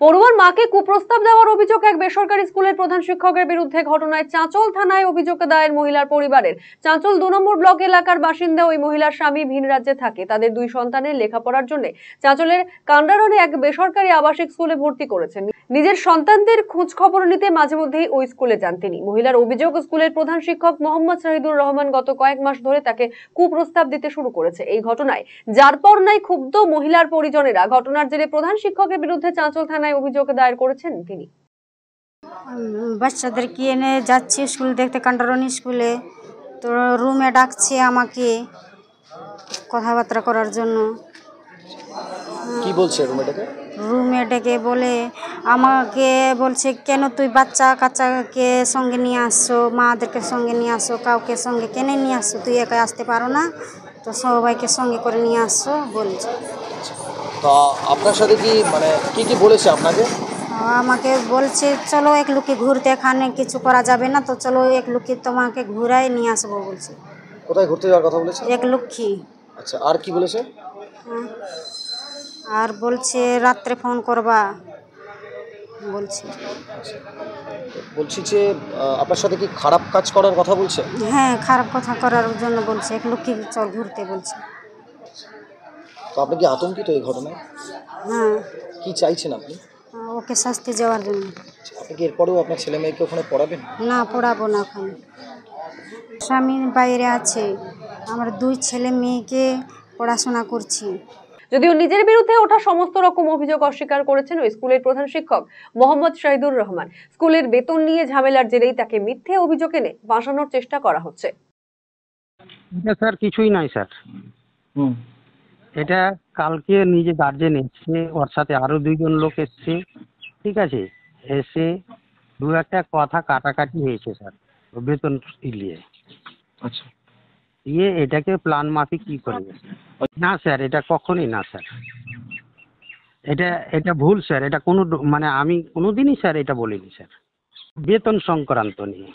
পড়ুয়ার মাকে কুপ্রস্তাব দেওয়ার অভিযোগ এক বেসরকারি স্কুলের প্রধান শিক্ষকের বিরুদ্ধে। ঘটনায় চাঁচল থানায় অভিযোগ দায়ের মহিলার পরিবারের। চাঁচল ২ নম্বর ব্লক এলাকার বাসিন্দা ওই মহিলার স্বামী ভিন রাজ্যে থাকে। তাদের 2 সন্তানের লেখাপড়ার জন্য চাঁচলের কান্ডারনে এক বেসরকারি আবাসিক স্কুলে ভর্তি করেছেন। নিজের সন্তানদের খোঁজ খবর নিতে মাঝে মধ্যেই ওই স্কুলে যান তিনি। মহিলার অভিযোগ, স্কুলের প্রধান শিক্ষক মোহাম্মদ শাহিদুর রহমান গত কয়েক মাস ধরে তাকে কুপ্রস্তাব দিতে শুরু করেছে। এই ঘটনায় যার পর নাই ক্ষুব্ধ মহিলার পরিজনেরা। ঘটনার জেরে প্রধান শিক্ষকের বিরুদ্ধে চাঁচল থানায় অভিযোগ দায়ের করেছেন তিনি। বাচ্চাদেরকে এনে যাচ্ছি স্কুল দেখতে, কান্ডারনি স্কুলে, তো রুমে ডাকছে আমাকে কথাবার্তা করার জন্য। কি বলছে রুমে ডেকে? রুমে ডেকে বলে আমাকে বলছে, কেন তুই বাচ্চা কাচ্চাকে সঙ্গে নিয়ে আসছো, মাদেরকে সঙ্গে নিয়ে আসো, কাউকে সঙ্গে কেন নিয়ে আসছো, তুই একা আসতে পারো না, তো সবাইকে সঙ্গে করে নিয়ে আসছো বলছে। তো আপনার সাথে কি মানে কি বলেছে আপনাকে? আমাকে বলছে চলো এক লুকি ঘুরতে, এখানে কিছু করা যাবে না, তো চলো এক লুকি তোমাকে ঘুরাই নিয়ে আসবো বলছে। কোথায় ঘুরতে যাওয়ার কথা বলেছে? এক লুকি। আচ্ছা, আর কি বলেছে? আর বলছে রাত্রে ফোন করবা বলছে। বলছি যে আপনার সাথে কি খারাপ কাজ করার কথা বলছে? হ্যাঁ, খারাপ কথা করার জন্য বলছে, এক লুকি চল ঘুরতে বলছে। তো আপনি কি আতঙ্কিত এই ঘটনায়? হ্যাঁ। কি চাইছেন আপনি? ওকে শাস্তি যাওয়ার জন্য। আপনি কি এরপরেও আপনার ছেলে মেয়েকে ওখানে পড়াবেন? না, পড়াবো না ওখানে। স্বামী বাইরে আছে, আমার 2 ছেলে মেয়েকে পড়াশোনা করছি। যদিও নিজের বিরুদ্ধে ওঠা সমস্ত রকম অভিযোগ অস্বীকার করেছেন ওই স্কুলের প্রধান শিক্ষক মোহাম্মদ শাহিদুর রহমান। স্কুলের বেতন নিয়ে ঝামেলার জেরেই তাকে মিথ্যে অভিযোগ এনে ফাঁসানোর চেষ্টা করা হচ্ছে। এটা স্যার কিছুই নয় স্যার। এটা কালকে নিজে গার্জেন এসছে, ওর সাথে আরো 2 জন লোক এসছে, ঠিক আছে, এসে 2-একটা কথা কাটাকাটি হয়েছে স্যার বেতন নিয়ে। আচ্ছা, এটাকে প্ল্যান মাফিক কি করবে? না স্যার, এটা কখনই না স্যার, এটা ভুল স্যার। এটা কোনো মানে আমি কোনোদিনই স্যার এটা বলিনি স্যার বেতন সংক্রান্ত নিয়ে।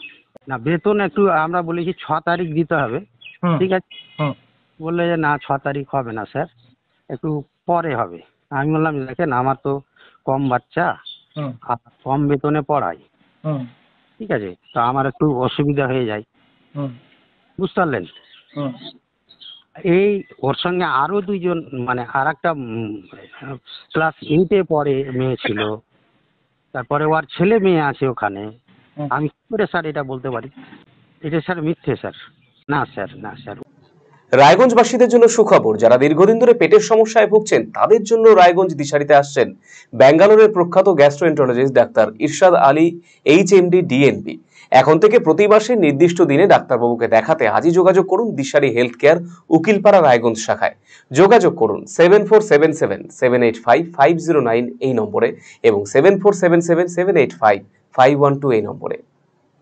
না, বেতন একটু আমরা বলেছি 6 তারিখ দিতে হবে, ঠিক আছে, বললে যে না 6 তারিখ হবে না স্যার, একটু পরে হবে। আমি বললাম দেখেন আমার তো কম বাচ্চা আর কম বেতনে পড়াই, ঠিক আছে, তো আমার একটু অসুবিধা হয়ে যায়, বুঝতে পারলেন। এই ওর সঙ্গে আরো 2 জন মানে আর একটা ক্লাস 8-এ পড়ে মেয়ে ছিল, তারপরে ওর ছেলে মেয়ে আছে ওখানে। আমি কি করে স্যার এটা বলতে পারি? এটা স্যার মিথ্যে স্যার। না স্যার, না স্যার। রায়গঞ্জবাসীদের জন্য সুখবর, যারা দীর্ঘদিন ধরে পেটের সমস্যায় ভুগছেন তাদের জন্য রায়গঞ্জ দিশারিতে আসছেন ব্যাঙ্গালোরের প্রখ্যাত গ্যাস্ট্রোএন্টারোলজিস্ট ডাক্তার ইরশাদ আলী, HMD, DNB। এখন থেকে প্রতি মাসে নির্দিষ্ট দিনে ডাক্তারবাবুকে দেখাতে আজই যোগাযোগ করুন দিশারি হেলথ কেয়ার, উকিলপাড়া, রায়গঞ্জ শাখায়। যোগাযোগ করুন 7477785509 এই নম্বরে এবং 7477785512 এই নম্বরে।